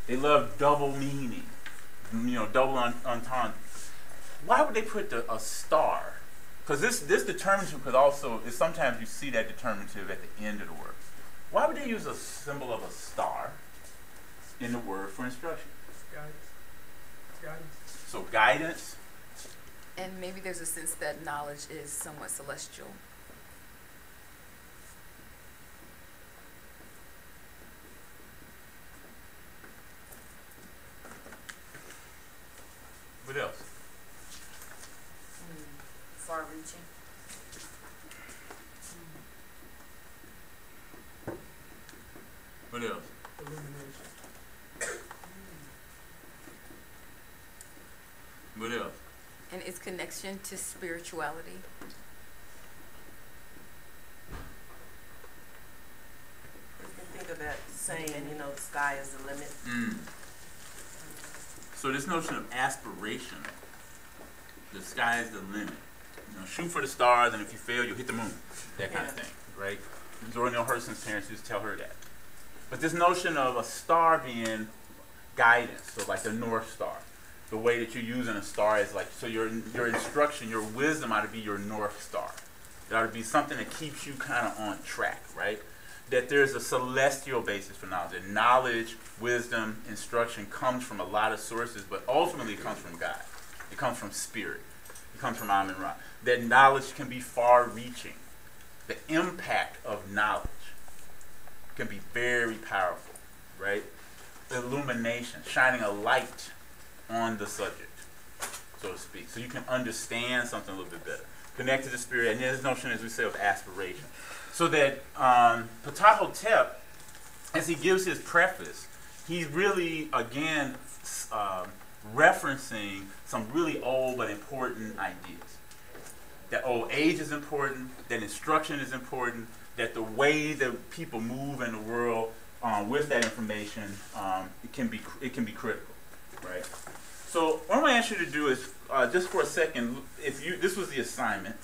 They love double meaning, double entendre. Why would they put a star? Because this determinative could also, sometimes you see that determinative at the end of the word. Why would they use a symbol of a star in the word for instruction? Guidance. So guidance. And maybe there's a sense that knowledge is somewhat celestial. What else? Far-reaching. What else? Illumination. What else? And its connection to spirituality. You can think of that saying, the sky is the limit. So this notion of aspiration, the sky is the limit. Shoot for the stars, and if you fail, you'll hit the moon. That kind of thing, right? Zora Neale Hurston's parents used to tell her that. But this notion of a star being guidance, so like the North Star, the way that you're using a star is like, so your instruction, your wisdom ought to be your North Star. It ought to be something that keeps you kind of on track, right? That there's a celestial basis for knowledge. That knowledge, wisdom, instruction comes from a lot of sources, but ultimately it comes from God. It comes from spirit. It comes from Amun Ra. That knowledge can be far-reaching. The impact of knowledge can be very powerful, right? Illumination, shining a light on the subject, so to speak. So you can understand something a little bit better. Connect to the spirit, and there's this notion, as we say, of aspiration. So that Ptahhotep, as he gives his preface, he's really, again, referencing some really old but important ideas. That old age is important, that instruction is important, that the way that people move in the world with that information, it can be critical, right? So what I'm going to ask you to do is, just for a second, this was the assignment,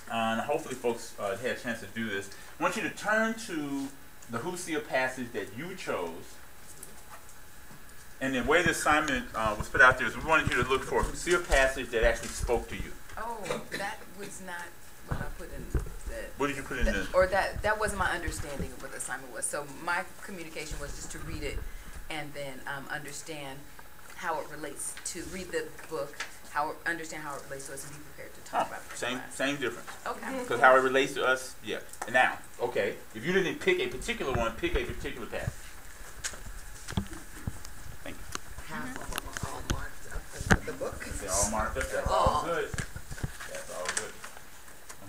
and hopefully folks had a chance to do this. I want you to turn to the Husia passage that you chose. And the way the assignment was put out there is we wanted you to look for a Husia passage that actually spoke to you. Oh, that was not what I put in. What did you put in this? Or that wasn't my understanding of what the assignment was. So my communication was just to read it and then understand how it relates to, read the book, understand how it relates to us, and be prepared to talk about it. Same difference. Okay. Because how it relates to us, yeah. And now, okay, if you didn't pick a particular one, pick a particular passage. Thank you. Half of them are all marked up in the book. They're all marked up. That's all good. That's all good.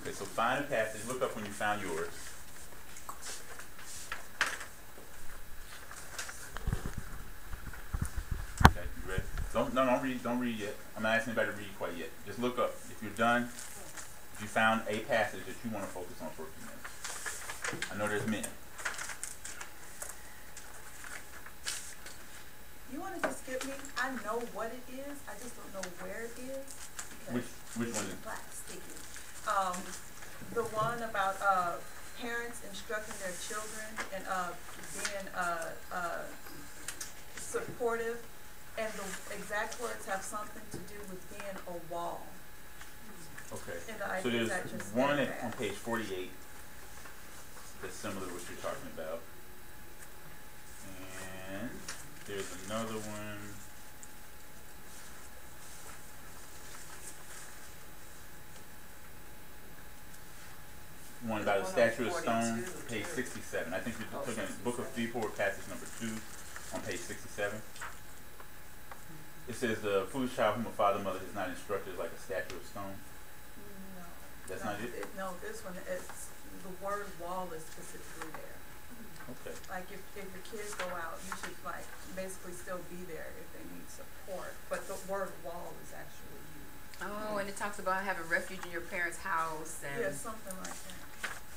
Okay, so find a passage. Look up when you found yours. Okay, you ready? Don't read yet. I'm not asking anybody to read quite yet. Just look up. If you're done, if you found a passage that you want to focus on for a few minutes. I know there's many. You want to just give me? I know what it is. I just don't know where it is. Which one is it? Sticky. The one about parents instructing their children and being supportive, and the exact words have something to do with being a wall. Okay. And the So ideas there's that just one stand on fast. page 48 that's similar to what you're talking about. And there's another one. One about the statue of stone, page 67. I think you're looking at Book of Threeport, passage number 2 on page 67. It says, the foolish child whom a father and mother has not instructed is like a statue of stone. No. That's not it? No, this one, it's the word wall is specifically there. Okay. Like if your kids go out, you should like basically still be there if they need support. But the word wall is actually used. Oh, and it talks about having refuge in your parents' house and Yeah, something like that.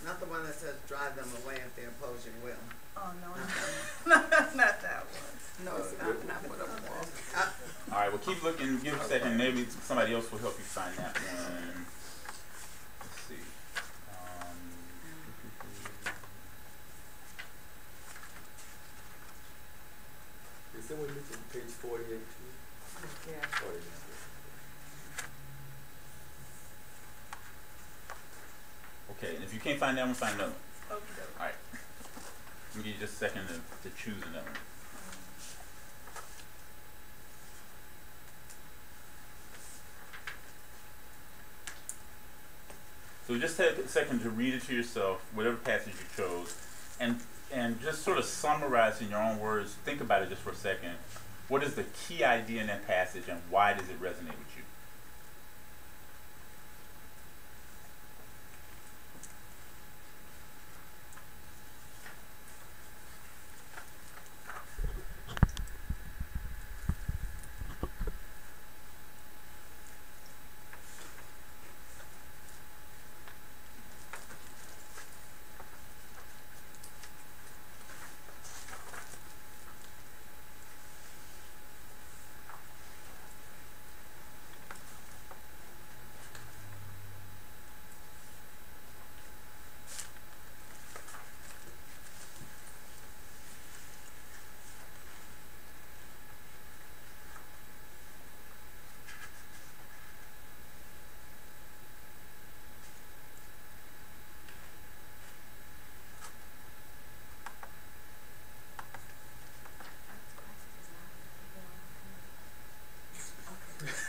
Not the one that says drive them away if they oppose your will. Oh no, not that one. no, it's not what I'm wall. All right, well, keep looking. Give a second. Maybe somebody else will help you find that one. Let's see. Did someone mention page 48 too? Yeah. 49. Okay, and if you can't find that one, find another one. Okay. All right. Let me give you just a second to choose another one. So just take a second to read it to yourself, whatever passage you chose, and just sort of summarize in your own words. Think about it just for a second. What is the key idea in that passage, and why does it resonate with you?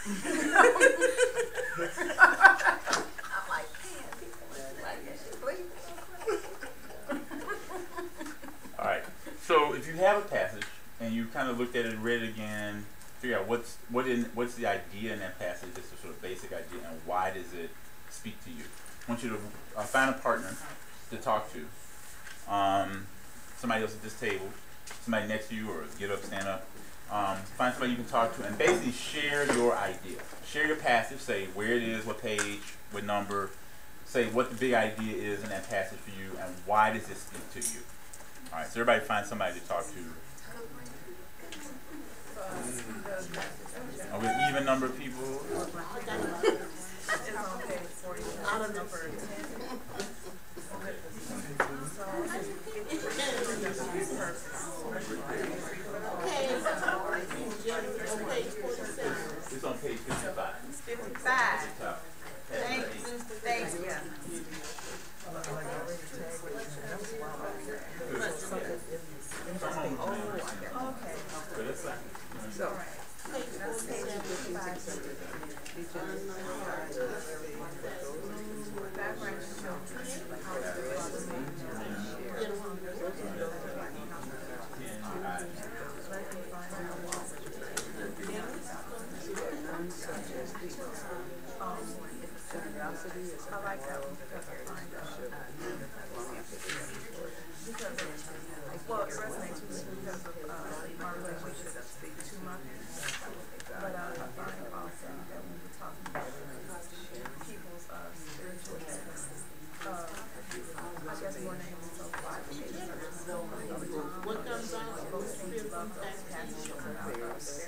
I'm like, man, people like that shit, please. All right. So if you have a passage and you kind of looked at it and read it again, figure out what's the idea in that passage, just a sort of basic idea, and why does it speak to you. I want you to find a partner to talk to. Somebody else at this table, somebody next to you, or get up, stand up. Find somebody you can talk to and basically share your idea. Share your passage, say where it is, what page, what number, say what the big idea is in that passage for you and why does it speak to you. All right, so everybody find somebody to talk to. Are we an even number of people? It's on page 40, number 10. It's on page 55. 55. Thanks, yeah. Okay. So, That's page 55. Background I like that one because I find well, it resonates with me because of my relationship to my parents. But I find also that when we're talking about people's spiritual I guess more names and so forth. What comes out of those things love those passages about those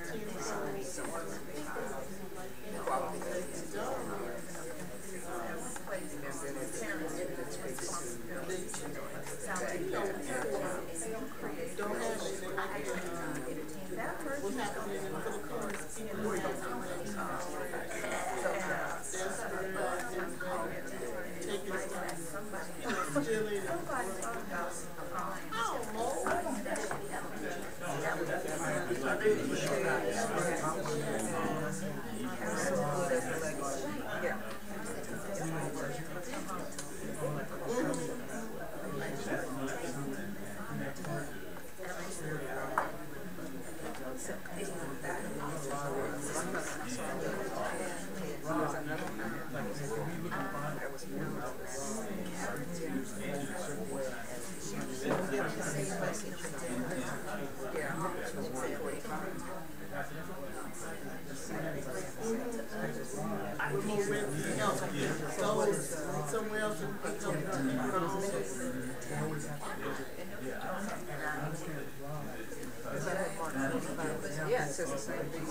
somewhere else and pick up the Yeah, it says the same thing.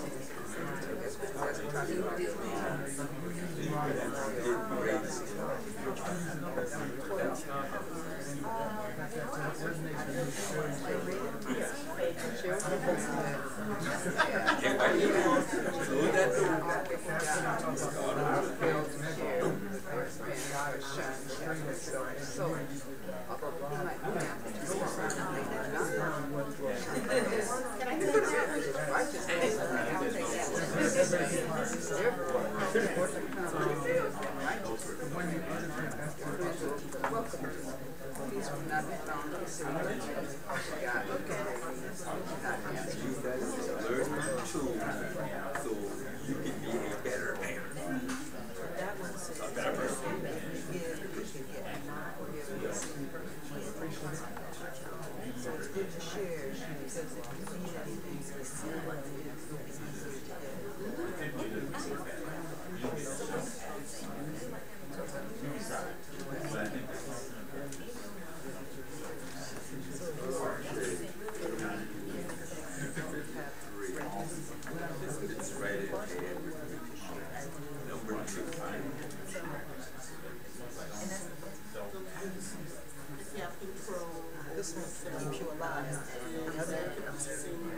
This one keeps you alive. The other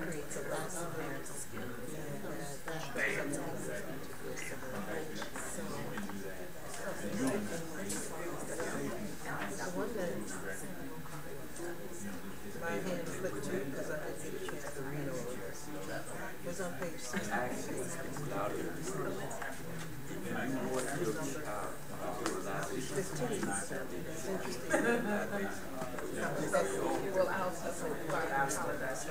creates a lasting parental skill. The one that my hand flipped to, because I didn't get a chance to read all of this, was on page 15. It's interesting. Well, I'll apologize.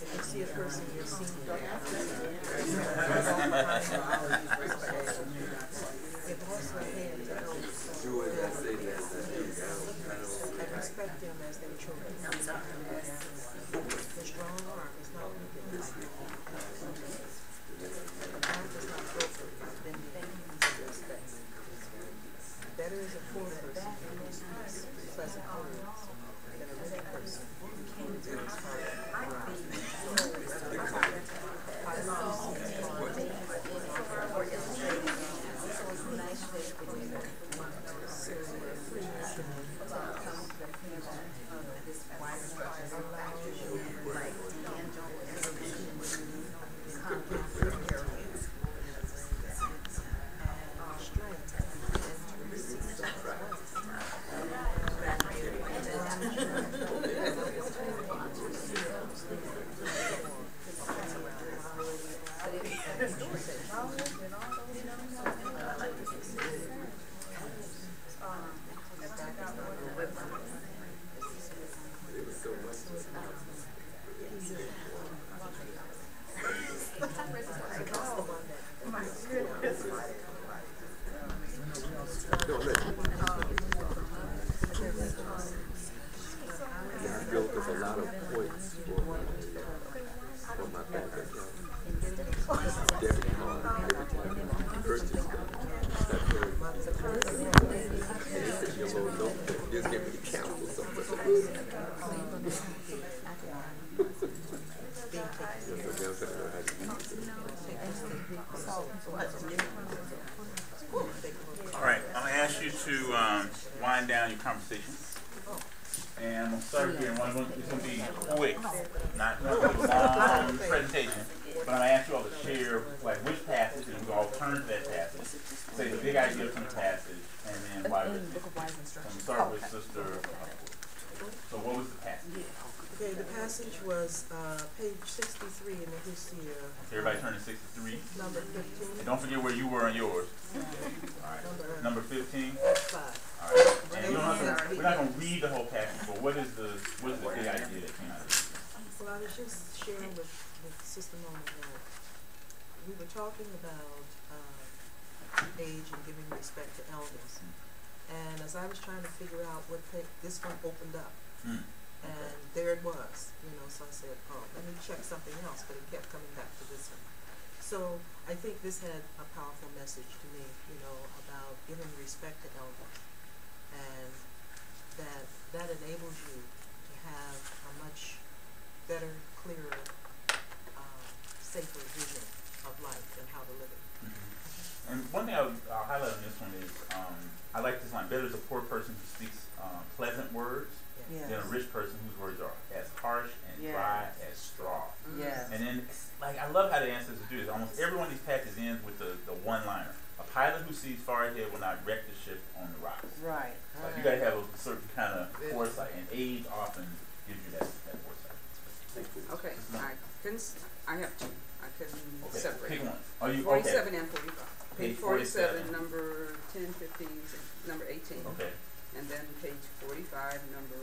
If you see a person you're seeing, it has their hands and I respect them as their children. The strong arm is not weakness. The arm is not broken by bending to respect. Better is a poor person who pleasant words than a rich person who is All right, I'm going to ask you to wind down your conversation. And I'm going to start here. It's going to be quick, not a long presentation. But I'm going to ask you all to share like which passage, and we'll all turn to that passage, say the big idea from the passage, and then why. I'm going to start with Sister. So what was the passage? Okay, the passage was page 63 in the Husia. Everybody turn to 63. Number 15. And don't forget where you were on yours. All right. Number 15. 5. All right. And you don't have to, we're not going to read the whole passage, but what is the big idea that came out of it? Well, I was just sharing with Sister Mona that we were talking about age and giving respect to elders. And as I was trying to figure out what this one opened up, and there it was, so I said, oh, let me check something else, but it kept coming back to this one. So I think this had a powerful message to me, about giving respect to elders, and that enables you to have a much one is, I like this line, better is a poor person who speaks pleasant words than a rich person whose words are as harsh and dry as straw. Yes. And then, like, I love how the ancestors do this. Almost every one of these passages ends with the one-liner. A pilot who sees far ahead will not wreck the ship on the rocks. Right. Like, you gotta have a certain kind of foresight, and age often gives you that foresight. Okay, I have two. I couldn't Okay, separate. pick one. Are you 47 and 45. Page Page 47, 47. number 10, 15, number 18. Okay. And then page 45, number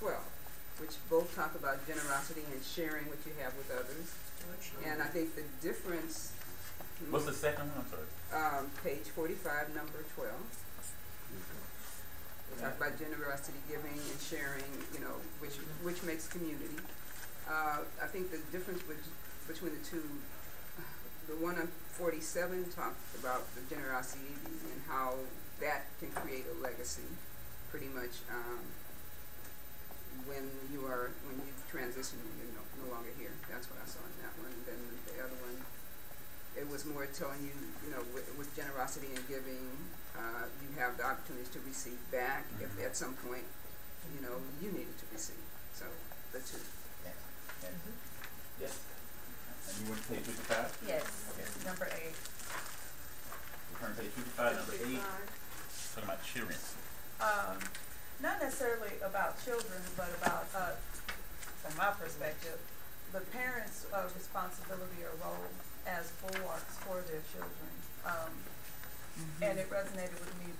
12, which both talk about generosity and sharing what you have with others. And I think the difference. What's the second one? I'm sorry. Page 45, number 12. We talk about generosity, giving, and sharing, you know, which makes community. I think the difference between the two, the one on 47 talks about the generosity and how that can create a legacy, pretty much when you've transitioned and you're no longer here. That's what I saw in that one. And then the other one, it was more telling you, you know, with generosity and giving, you have the opportunities to receive back if at some point, you know, you needed to receive. So the two. Yes. And you went to page 55? Yes, Okay. number 8. We turn to page 55, number 8. Talking about children. Not necessarily about children, but about, from my perspective, the parents' responsibility or role as bulwarks for their children. And it resonated with me,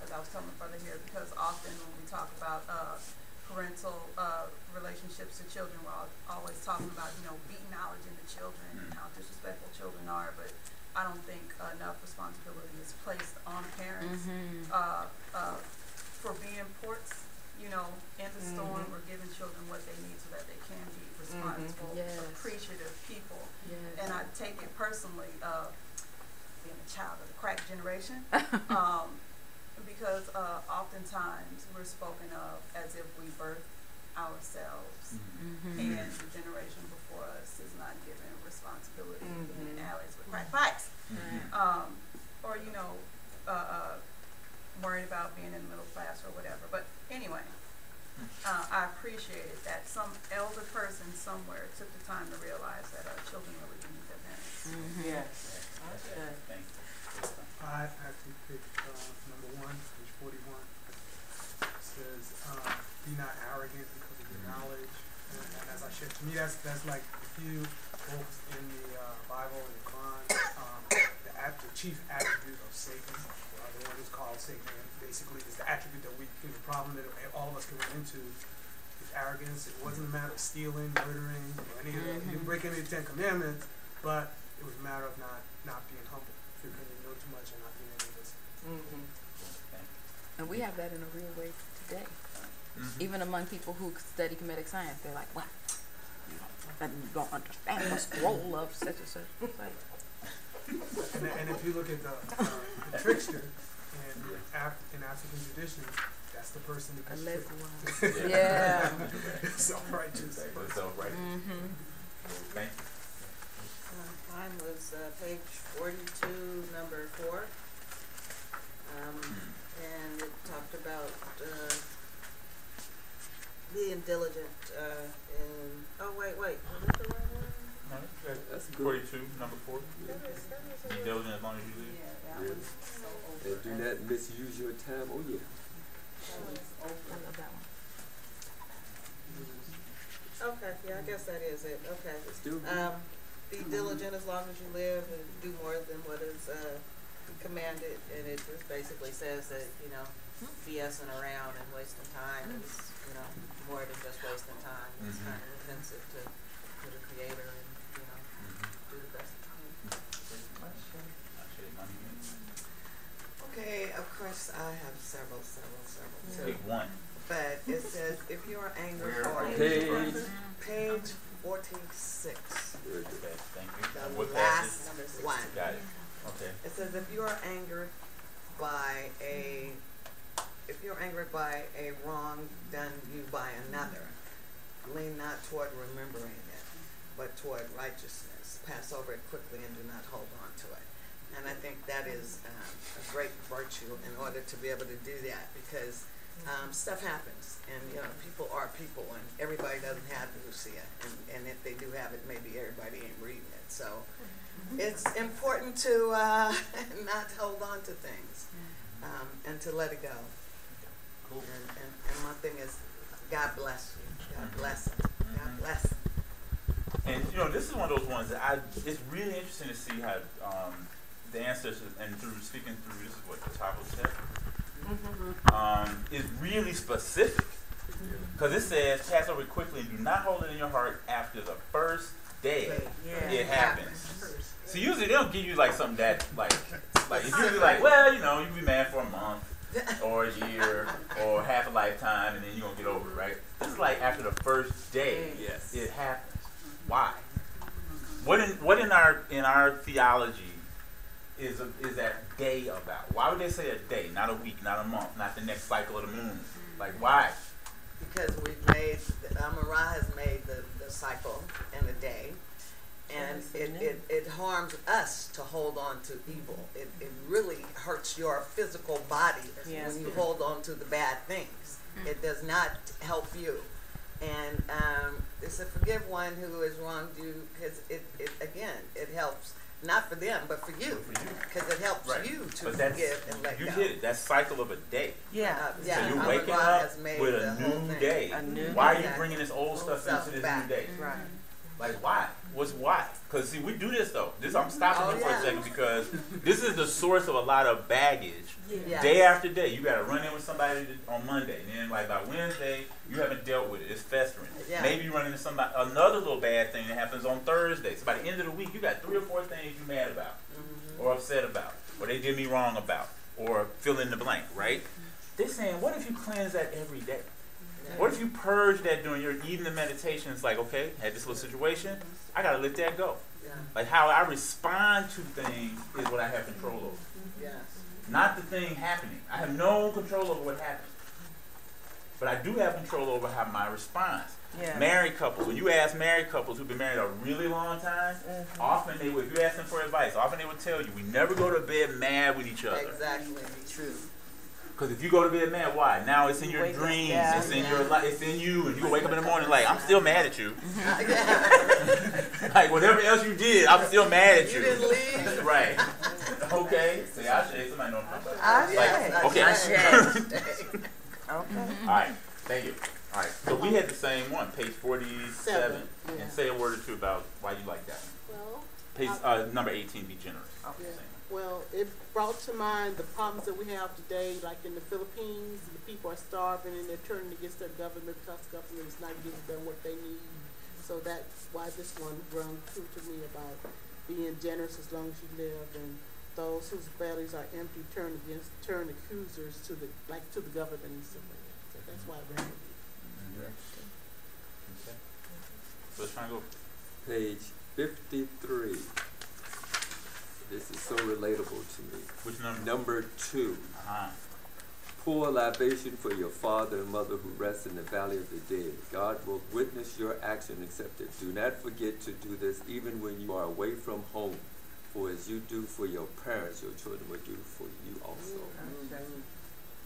as I was telling my brother here, because often when we talk about parental relationships to children, we're always talking about, you know, beating knowledge into children and how disrespectful children are, but I don't think enough responsibility is placed on parents for being ports, you know, in the storm, or giving children what they need so that they can be responsible, appreciative people. And I take it personally, being a child of the crack generation, because oftentimes we're spoken of as if we birthed ourselves, and the generation before us is not given responsibility in alleys with crack pipes, or, you know, worried about being in the middle class or whatever. But anyway, I appreciated that some elder person somewhere took the time to realize that our children really do need their parents. Yes. Thank you. I actually picked number 1, page 41. It says, "Be not arrogant because of your knowledge." And as I shared, to me, that's like a few books in the Bible and the Quran. The chief attribute of Satan, the one who's called Satan, and basically is the attribute that the problem that all of us can run into is arrogance. It wasn't a matter of stealing, murdering, or any of that. He didn't break any of the 10 Commandments, but it was a matter of not being humble, because you know too much and not being able to listen. And we have that in a real way today. Even among people who study comedic science, they're like, "What? You don't understand the scroll of such and such." Like, And if you look at the trickster in African tradition, that's the person that gets tricked. yeah. Self-righteous. Self-righteous. Thank you. Mine was page 42, number 4. And it talked about being diligent in, oh wait, was that the right one? No, That's good. 42, number 4. Be diligent as long as you live. Yeah, that Really? was so over. And do not misuse your time. Oh yeah. I love that one. Okay, yeah, I guess that is it. Okay. It's still good. Be diligent as long as you live, and do more than what is commanded. And it just basically says that, you know, BSing around and wasting time is, you know, more than just wasting time. It's kind of offensive to the Creator, and, you know, do the best you can. Okay, of course, I have several too. Pick one. But it says, if you are angry Where for are Page. page 46, Very good. Okay, thank you. the And what last passage? one. Got it. Okay. It says, if you are angered by a wrong done you by another, lean not toward remembering it, but toward righteousness. Pass over it quickly and do not hold on to it. And I think that is a great virtue in order to be able to do that, because stuff happens, and people are people, and everybody doesn't have the Husia, and if they do have it, maybe everybody ain't reading it. So it's important to not hold on to things, and to let it go. Cool. And my thing is, God bless you. God bless him. God bless him. And this is one of those ones that it's really interesting to see how the ancestors, and through speaking through, this is what the top of is really specific, because it says, pass over quickly and do not hold it in your heart after the first day it happens. So usually they don't give you like something that like it's usually like, well, you can be mad for a month or a year or half a lifetime, and then you're gonna get over it, right? This is like after the first day it happens. Why? What in our theology is that day about? Why would they say a day, not a week, not a month, not the next cycle of the moon? Like, why? Because Amara has made the cycle and the day, and it harms us to hold on to evil. It really hurts your physical body when you hold on to the bad things. It does not help you. And it's a forgive one who has wronged you, because it helps. Not for them, but for you, because it helps you to forgive and let go. You did it. That cycle of a day. Yeah. So you're waking up with a new day. Why are you bringing this old stuff into this new day? Right. Like, why? Why? Because see, we do this though. I'm stopping you for a second, because this is the source of a lot of baggage. Day after day, you got to run in with somebody on Monday, and then like by Wednesday, you haven't dealt with it. It's festering. Maybe you run into another little bad thing that happens on Thursday. So by the end of the week, you got 3 or 4 things you're mad about, or upset about, or they did me wrong about, or fill in the blank, right? They're saying, what if you cleanse that every day? What if you purge that during your evening meditation? It's like, okay, had this little situation, I got to let that go. Like how I respond to things is what I have control over. Not the thing happening. I have no control over what happens. But I do have control over how my response. Married couples, when you ask married couples who've been married a really long time, often they would, if you ask them for advice, often they would tell you, we never go to bed mad with each other. Exactly. True. Because if you go to bed mad, why? Now it's in your dreams, it's in your life, it's in you, and you wake up in the morning like, I'm still mad at you. Like whatever else you did, I'm still mad at you. You didn't leave. Right. Okay. See, I say somebody know what I'm Okay. Okay. All right. Thank you. All right. So we had the same one, page 47, and say a word or two about why you like that one. Well, Page number 18, be generous. Well, it brought to mind the problems that we have today, like in the Philippines, the people are starving and they're turning against their government because government is not giving them what they need. So that's why this one rung true to me about being generous as long as you live, and those whose bellies are empty turn accusers to the government and stuff like that. So that's why it rang with me. Okay. So let's try and go. Page 53. This is so relatable to me. Which number? Number 2. Pour a libation for your father and mother who rest in the valley of the dead. God will witness your action accepted. Do not forget to do this even when you are away from home. For as you do for your parents, your children will do for you also.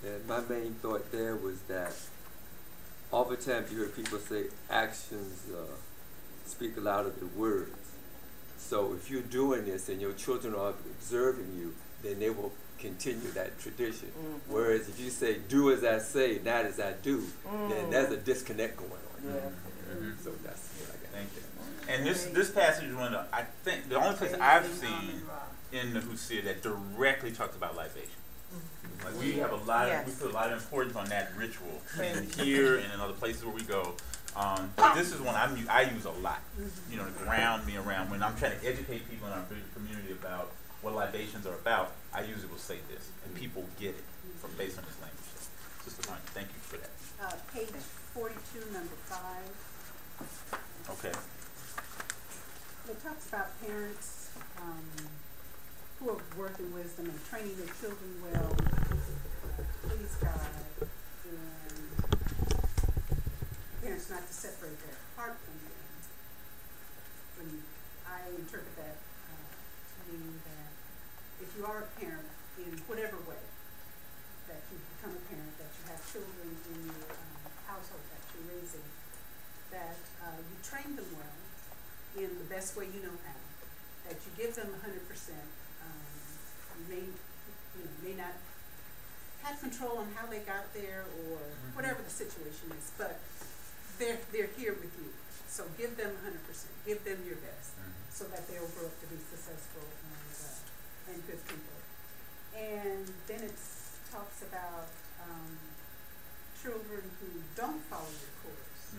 And my main thought there was that oftentimes you hear people say actions speak louder than words. So if you're doing this and your children are observing you, then they will continue that tradition. Whereas if you say, do as I say, not as I do, then there's a disconnect going on. So that's what I got. Thank you. And this passage is one of I think the only place I've seen in the Husia that directly talks about libation. Like we have a lot of, we put a lot of importance on that ritual in here and in other places where we go. But this is one I use a lot, to ground me around when I'm trying to educate people in our community about what libations are about. I usually will say this, and people get it based on this language. So, Sister Tanya, thank you for that. Page 42, number 5. Okay. It talks about parents who are worth in wisdom and training their children well, please God, and parents not to separate their heart from them. And I interpret that to mean that if you are a parent in whatever way, that you become a parent, that you have children in your household that you're raising, that you train them well in the best way you know how, that you give them 100%. You may not have control on how they got there or whatever the situation is, but they're here with you. So give them 100%. Give them your best, so that they'll grow up to be successful and good people. And then it talks about children who don't follow your course,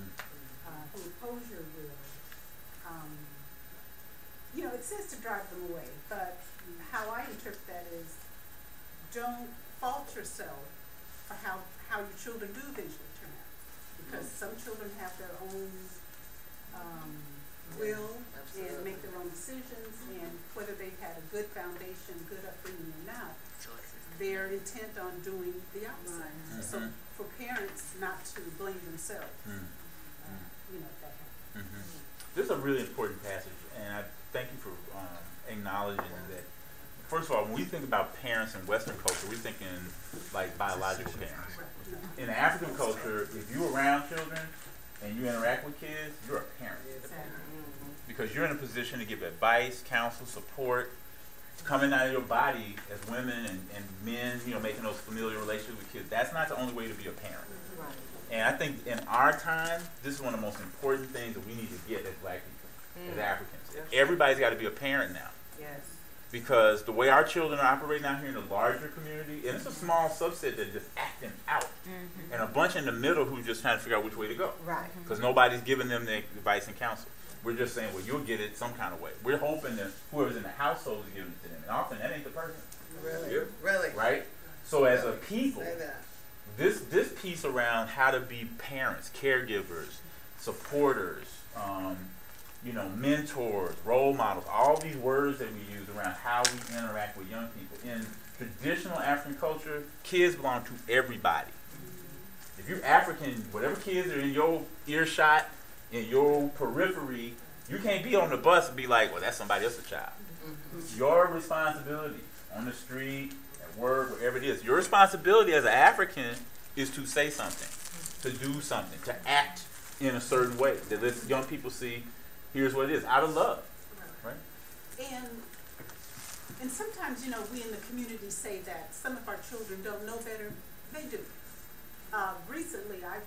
who oppose your will. You know, it says to drive them away, but how I interpret that is, don't fault yourself for how your children do eventually turn out, because some children have their own will and make their own decisions, and whether they've had a good foundation, good upbringing or not, they're intent on doing the opposite. So for parents not to blame themselves, you know, that happens. This is a really important passage, and I thank you for acknowledging that. First of all, when we think about parents in Western culture, we're thinking like biological parents. In African culture, if you're around children and you interact with kids, you're a parent. Because you're in a position to give advice, counsel, support, coming out of your body as women and men, you know, making those familiar relationships with kids. That's not the only way to be a parent. And I think in our time, this is one of the most important things that we need to get as black people, as Africans. Everybody's got to be a parent now. Yes. Because the way our children are operating out here in the larger community, and it's a small subset that are just acting out, and a bunch in the middle who just trying to figure out which way to go. Right. Because nobody's giving them the advice and counsel. We're just saying, well, you'll get it some kind of way. We're hoping that whoever's in the household is giving it to them. And often that ain't the person. Really? Really? Right? So as a people, Say that. this piece around how to be parents, caregivers, supporters, you know, mentors, role models, all these words that we use around how we interact with young people. In traditional African culture, kids belong to everybody. If you're African, whatever kids are in your earshot, in your periphery, you can't be on the bus and be like, well, that's somebody else's child. Your responsibility on the street, at work, wherever it is, your responsibility as an African is to say something, to do something, to act in a certain way that lets young people see, here's what it is, out of love, right? And sometimes, you know, we in the community say that some of our children don't know better. They do. Recently, I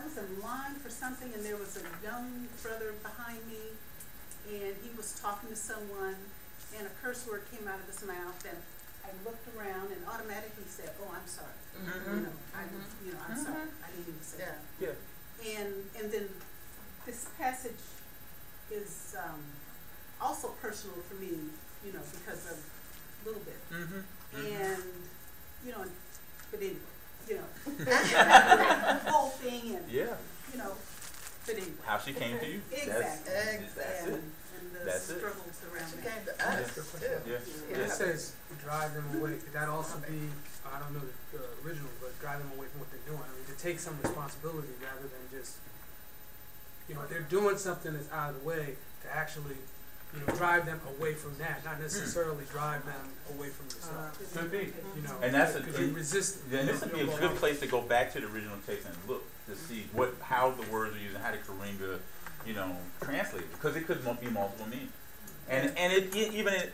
was in line for something, and there was a young brother behind me, and he was talking to someone, and a curse word came out of his mouth, and I looked around and automatically said, "Oh, I'm sorry." You know, I'm sorry. I didn't even say that. Yeah. And then this passage is also personal for me, you know, because of a little bit. And, you know, but anyway, you know, the whole thing, and, you know, but anyway. How she came to you. Exactly. That's it. And the struggles around She that. came to us. When it says drive them away, could that also be, I don't know the original, but drive them away from what they're doing? I mean, to take some responsibility rather than just, you know, they're doing something that's out of the way, to actually, you know, drive them away from that, not necessarily drive them away from yourself. Could be. You know, And that's because you resist. Then this would be a good place to go back to the original text and look to see how the words are used and how the Karinga, you know, translate it, because it could be multiple meanings. And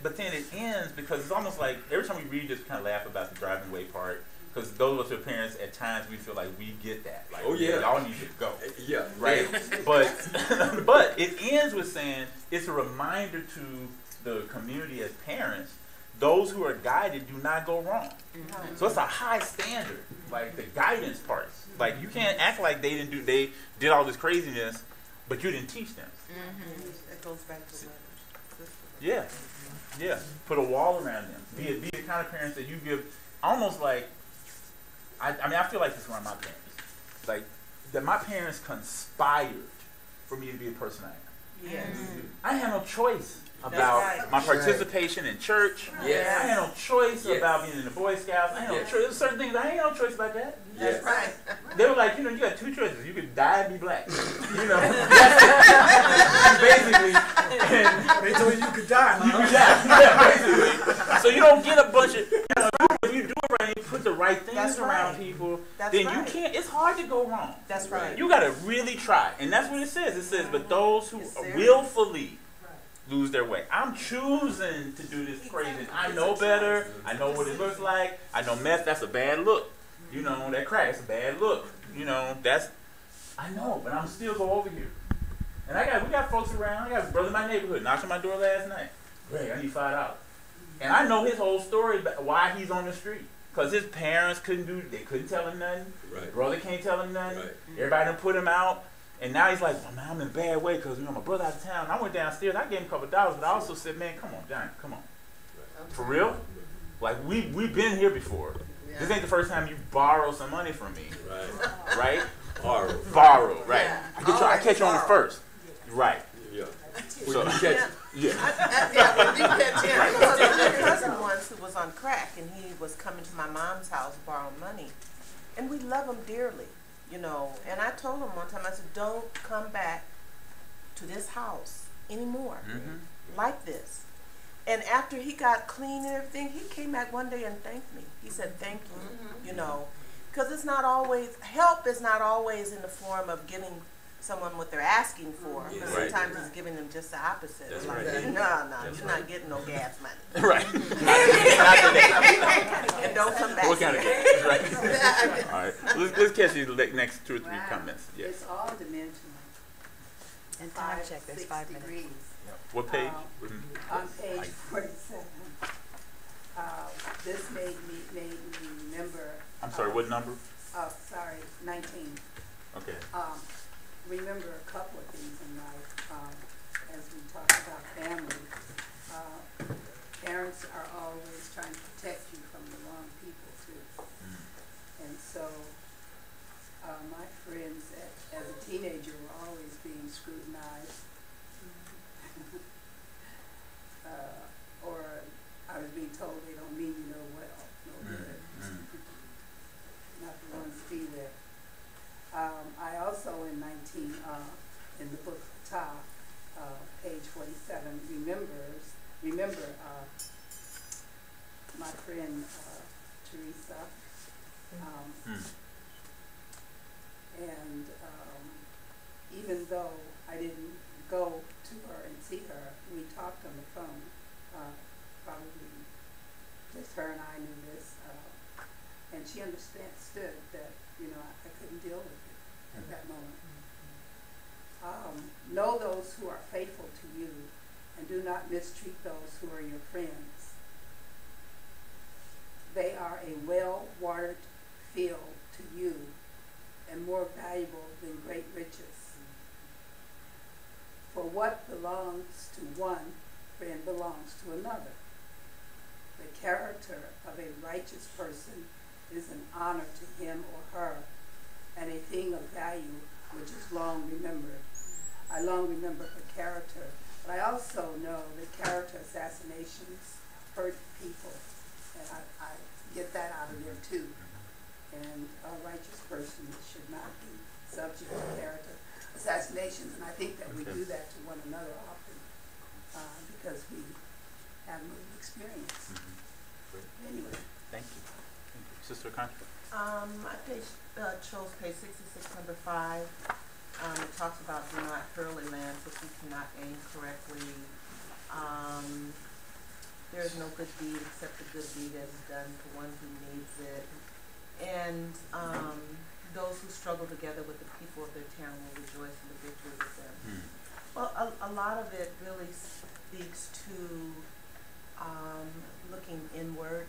but then it ends, because it's almost like every time we read, just kind of laugh about the driving away part, because those of us who are parents, at times we feel like we get that, like, y'all need to go, right? But it ends with saying it's a reminder to the community as parents, those who are guided do not go wrong. So it's a high standard, like the guidance part. Like, you can't act like they did all this craziness, but you didn't teach them. It goes back to Yeah. Put a wall around them. Be the kind of parents that you give, almost like, I mean, I feel like this around my parents. Like, that my parents conspired for me to be the person I am. Yes. I had no choice about my participation in church. I had no choice about being in the Boy Scouts. I had no choice. There's certain things, I ain't no choice about that. That's right. They were like, you know, you got two choices. You could die and be black. You know, basically. And they told you could die. You could die. Yeah, basically. So you don't get a bunch of, if you do it right, you put the right things That's around right. people, That's then right. you can't, it's hard to go wrong. That's right. You gotta really try. And that's what it says. It says, but those who It's serious. willfully lose their way. I'm choosing to do this crazy. I know better. I know what it looks like. I know meth, that's a bad look. You know, that crack, it's a bad look. You know, that's, I know, but I'm still go over here. And we got folks around. I got a brother in my neighborhood knocked on my door last night. Greg, I need $5. And I know his whole story about why he's on the street. Because his parents they couldn't tell him nothing. Right. Brother can't tell him nothing. Right. Everybody done put him out. And now he's like, well, man, I'm in a bad way because, my brother out of town. I went downstairs. I gave him a couple of dollars, but I also said, man, come on, Johnny, come on. For real? Like, we've been here before. Yeah. This ain't the first time you borrow some money from me. Right. Right? Borrow. Right. Yeah. I catch you on it first. Right. Yeah. So, When you catch, yeah. Yeah, when you catch him. My cousin once who was on crack, and he was coming to my mom's house borrowing money, and we love him dearly, And I told him one time, I said, don't come back to this house anymore like this. And after he got clean and everything, he came back one day and thanked me. He said, thank you, because it's not always, help is not always in the form of giving someone what they're asking for. But Right. sometimes it's giving them just the opposite. That's Like, right. no, That's you're right. not getting no gas money. Right. And don't come back What kind of here. gas? Right. All right. Let's catch you the next 2 or 3 comments. Yes. It's all dimensional. And time check, there's 5 minutes. Degrees. What page? On page 47. This made me remember. I'm sorry, what number? 19. Okay. Remember a couple of things in life. As we talk about family, parents are always trying to protect you from the wrong people too. And so my friends as a teenager were always being scrutinized. Or I was being told they don't mean you no good. Not the ones to be with. I also in 19, in the book Ta, page 47, remember my friend Teresa. And even though I didn't go to her and see her, we talked on the phone. Probably just her and I knew this. And she understood that, I couldn't deal with it at that moment. Know those who are faithful to you, and do not mistreat those who are your friends. They are a well-watered field to you, and more valuable than great riches. For what belongs to one friend belongs to another. The character of a righteous person is an honor to him or her, and a thing of value which is long remembered. I long remember her character, but I also know that character assassinations hurt people, and I get that out of there too. And a righteous person should not be subject to character assassinations, and I think that we do that to one another often because we have little experience. Anyway. Thank you. Sister Contra? I chose page 66, number 5. It talks about do not hurl a lance if you cannot aim correctly. There is no good deed except a good deed that is done to one who needs it. And those who struggle together with the people of their town will rejoice in the victory with them. Well, a lot of it really speaks to looking inward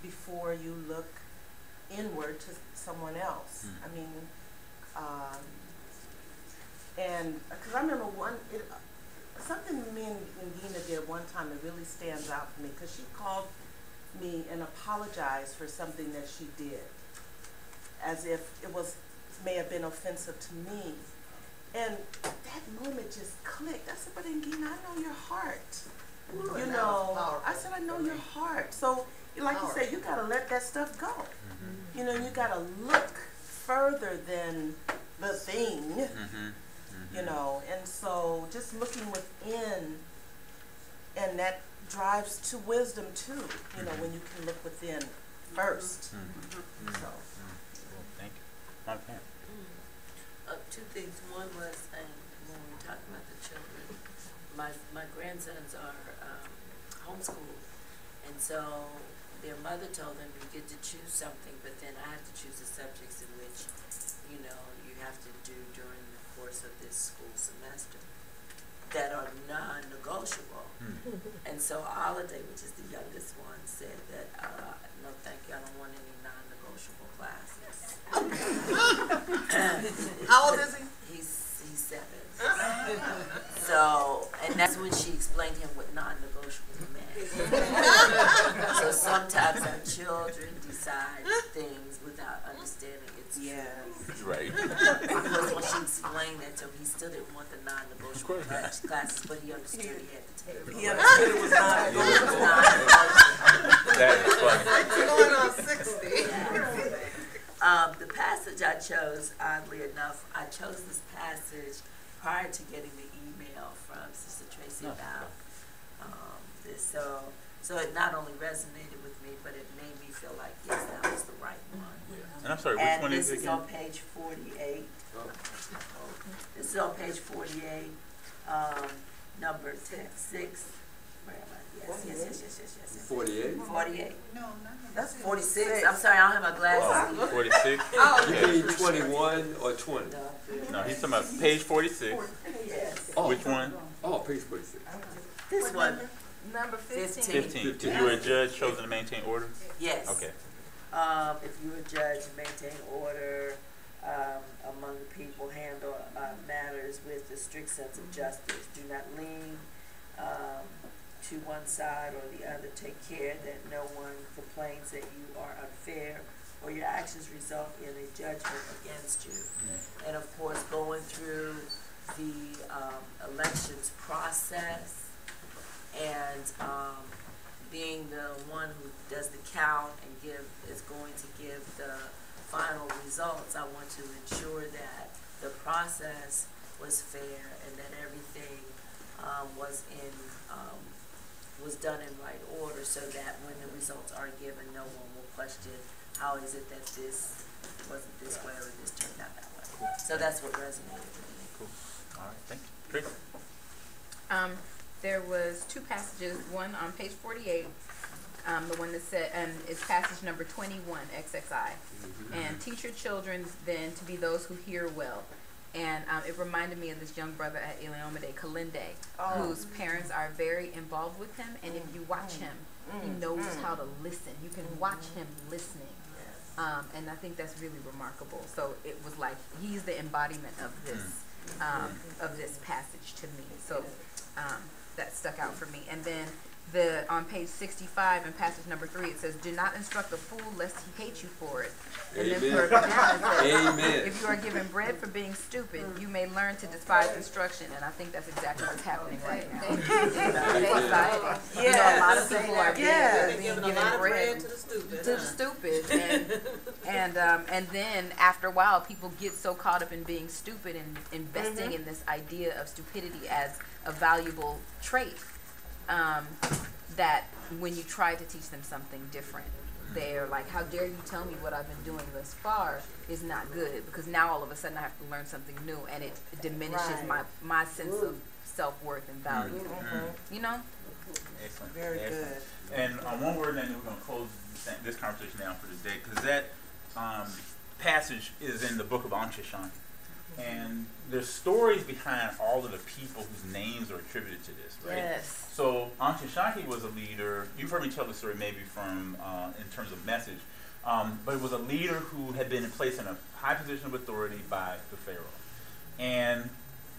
before you look inward to someone else. I mean, and because I remember something me and Gina did one time that really stands out for me, because she called me and apologized for something that she did, as if it may have been offensive to me. And that moment just clicked. I said, but Gina, I know your heart. Ooh, I said, I know your heart. So, like you said, you got to let that stuff go. You got to look further than the thing, and so just looking within And that drives to wisdom too, you know, when you can look within first. So. Thank you. My parent. Two things. One was, when we were talking about the children, my grandsons are homeschooled, and so their mother told them you get to choose something, but then I have to choose the subjects in which, you know, you have to do during the course of this school semester that are non-negotiable. And so Holiday, which is the youngest one, said that, no thank you, I don't want any non-negotiable classes. How old is he? He's 7. So, and that's when she explained to him what non-negotiable meant. So sometimes our children decide things without understanding it's Right. because when she explained that to him, he still didn't want the non-negotiable classes, but he understood he had to take them. He understood it was non-negotiable. That is funny. Going on 60. The passage I chose, oddly enough, I chose this passage prior to getting the email from Sister Tracy about this. So it not only resonated with me, but it made me feel like, yes, that was the right one. And I'm sorry, which And one this is it is again? on page 48. This is on page 48, number 6. Where am I? Yes. 48? 48. No, not That's 46. I'm sorry, I don't have my glasses. Oh, 46? You mean 21 or 20? No, he's talking about page 46. Yes. Oh. Which one? Oh, page 46. This one. Number 15. 15. If you were a judge chosen to maintain order? Yes. Okay. If you were judge, maintain order among the people, handle matters with a strict sense of justice. Do not lean to one side or the other. Take care that no one complains that you are unfair or your actions result in a judgment against you. And of course, going through the elections process and being the one who does the count and is going to give the final results, I want to ensure that the process was fair and that everything was done in right order, so that when the results are given, no one will question how is it that this wasn't this way or this turned out that way. So that's what resonated with me. Cool. All right, thank you. Tracy? There was two passages, one on page 48, the one that said, and it's passage number 21, XXI. And teach your children then to be those who hear well. And it reminded me of this young brother at Iliomade, Kalinde, whose parents are very involved with him. And if you watch him, he knows how to listen. You can watch him listening. And I think that's really remarkable. So it was like he's the embodiment of this passage to me. So that stuck out for me. And then on page 65 in passage number 3, it says, "Do not instruct a fool lest he hate you for it." And then further down it says, Amen. "If you are given bread for being stupid, you may learn to despise instruction." And I think that's exactly what's happening right now in society. You know, a lot of people are being Giving a given lot of bread bread to the stupid. to the stupid, and then after a while, people get so caught up in being stupid and investing in this idea of stupidity as a valuable trait, that when you try to teach them something different, they're like, "How dare you tell me what I've been doing thus far is not good?" Because now all of a sudden I have to learn something new, and it diminishes my sense of self-worth and value. You know? Excellent. Very Excellent. good. And one word, and then we're going to close this conversation down for today, because that passage is in the book of Anshe Shanti. And there's stories behind all of the people whose names are attributed to this, right? Yes. So Anshe Shanti was a leader. You've heard me tell the story maybe from in terms of message, but it was a leader who had been placed in a high position of authority by the Pharaoh. And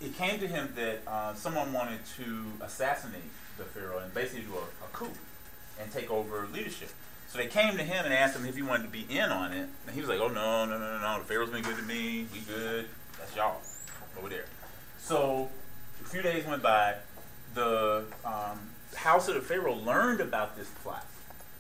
it came to him that someone wanted to assassinate the Pharaoh and basically do a coup and take over leadership. So they came to him and asked him if he wanted to be in on it. And he was like, "Oh, no. The Pharaoh's been good to me. We good. That's y'all over there." So a few days went by. The house of the Pharaoh learned about this plot,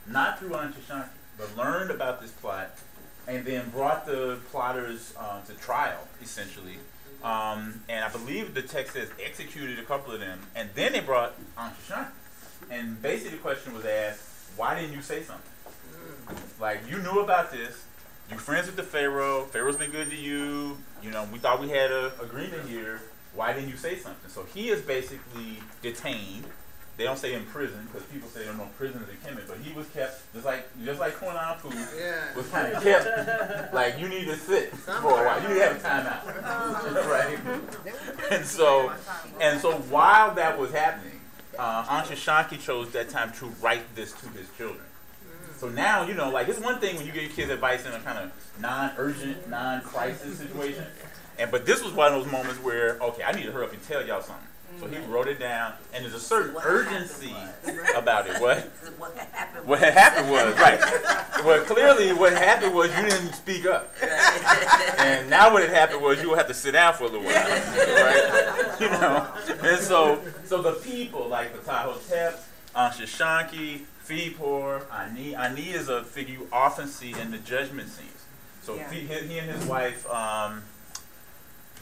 not through Anshe Shanti, but learned about this plot, and then brought the plotters to trial, essentially. And I believe the text says executed a couple of them, and then they brought Anshe Shanti. And basically the question was asked, why didn't you say something? Like, you knew about this, you're friends with the Pharaoh, Pharaoh's been good to you, you know, we thought we had an agreement here, why didn't you say something? So he is basically detained. They don't say in prison, because people say there are no prisoners in Kemet, but he was kept, just like Cornell Pooh, was kind of kept, like, you need to sit for a while, you need to have a timeout, right? And so while that was happening, Aunt Shashanki chose that time to write this to his children. So now, you know, like, it's one thing when you give your kids advice in a kind of non-urgent, non-crisis situation, but this was one of those moments where, okay, I need to hurry up and tell y'all something. So he wrote it down, and there's a certain urgency about it. What had happened was, right. Well, clearly what happened was you didn't speak up. And now what had happened was you will have to sit down for a little while, right? You know? And so the people, like the Tahotep, Shashanki, Feepor, Ani is a figure you often see in the judgment scenes. So he and his wife,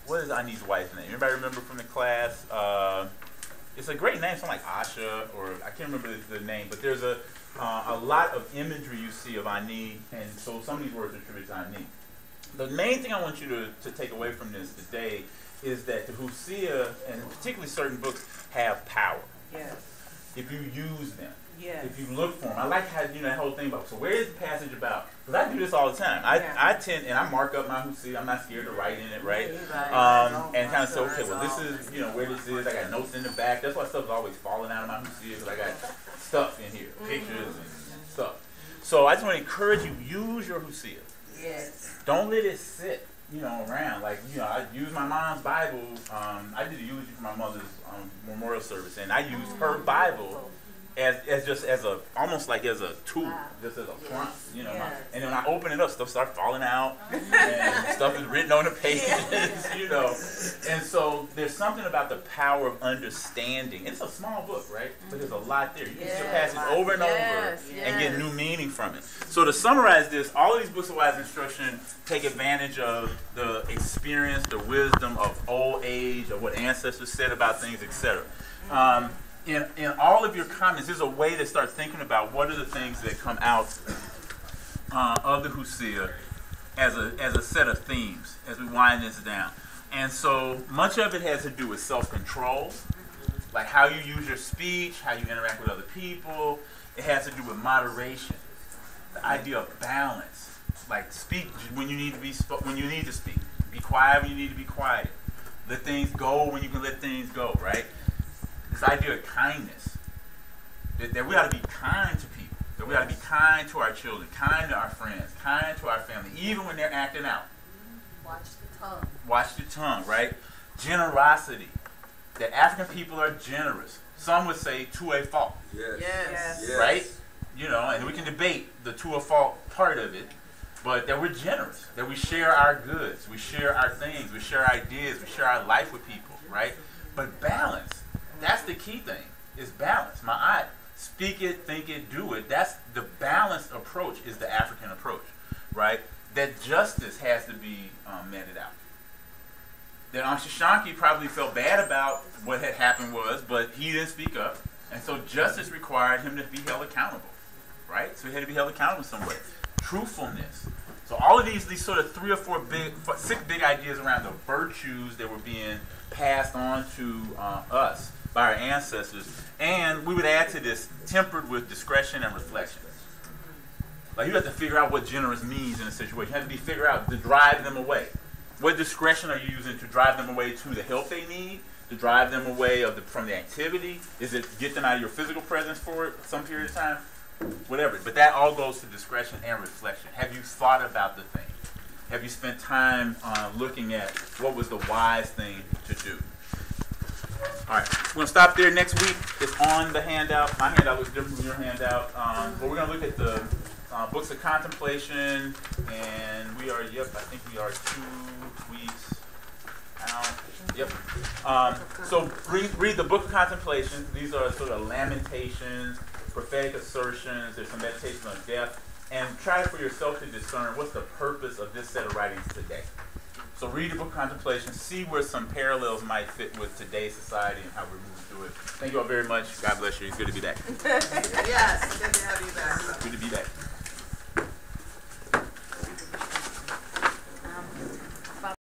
what is Ani's wife's name? Anybody remember from the class? It's a great name, something like Asha, or I can't remember the name, but there's a lot of imagery you see of Ani, and so some of these words are attributed to Ani. The main thing I want you to take away from this today is that the Husia, and particularly certain books, have power. Yes. If you use them. Yes. If you look for them. I like how, you know, that whole thing about, so where is the passage about? Because I do this all the time. I tend, and I mark up my Husia, I'm not scared to write in it, right? And kind of say, okay, well, this is, you know, where this is. I got notes in the back. That's why stuff is always falling out of my Husia, because I got stuff in here, pictures and stuff. So I just want to encourage you, use your Husia. Yes. Don't let it sit, you know, around. Like, you know, I use my mom's Bible. I did a eulogy for my mother's memorial service, and I used her Bible as just as a, almost like as a tool, just as a front, you know. And then when I open it up, stuff starts falling out, and stuff is written on the pages, you know. And so there's something about the power of understanding. It's a small book, right? But there's a lot there. You can still pass it over and over and get new meaning from it. So to summarize this, all of these books of wise instruction take advantage of the experience, the wisdom of old age, of what ancestors said about things, etc. In all of your comments, there's a way to start thinking about what are the things that come out of the Husia as a set of themes as we wind this down. And so much of it has to do with self-control, like how you use your speech, how you interact with other people. It has to do with moderation, the idea of balance, like speak when you need to be speak, be quiet when you need to be quiet, let things go when you can let things go, right? This idea of kindness, that we ought to be kind to people, that we ought to be kind to our children, kind to our friends, kind to our family, even when they're acting out. Watch the tongue. Watch the tongue, right? Generosity, that African people are generous. Some would say to a fault. Yes. Right? You know, and we can debate the to a fault part of it, but that we're generous, that we share our goods, we share our things, we share ideas, we share our life with people, right? But balance. That's the key thing, is balance. Ma'at, speak it, think it, do it. That's the balanced approach is the African approach, right? That justice has to be meted out. That Shashanki probably felt bad about what had happened but he didn't speak up. And so justice required him to be held accountable, right? So he had to be held accountable in some way. Truthfulness. So all of these sort of 6 big ideas around the virtues that were being passed on to us by our ancestors, and we would add to this, tempered with discretion and reflection. Like, you have to figure out what generous means in a situation. You have to figure out to drive them away. What discretion are you using to drive them away to the help they need, to drive them away from the activity? Is it get them out of your physical presence for some period of time? Whatever. But that all goes to discretion and reflection. Have you thought about the thing? Have you spent time looking at what was the wise thing to do? All right, we're going to stop there. Next week is on the handout. My handout looks different from your handout. But we're going to look at the books of contemplation, and we are, I think we are 2 weeks out. So read the book of contemplation. These are sort of lamentations, prophetic assertions. There's some meditation on death. And try for yourself to discern what's the purpose of this set of writings today. So read the book Contemplation, see where some parallels might fit with today's society and how we're moving through it. Thank you all very much. God bless you. It's good to be back. Yes, good to have you back. Good to be back.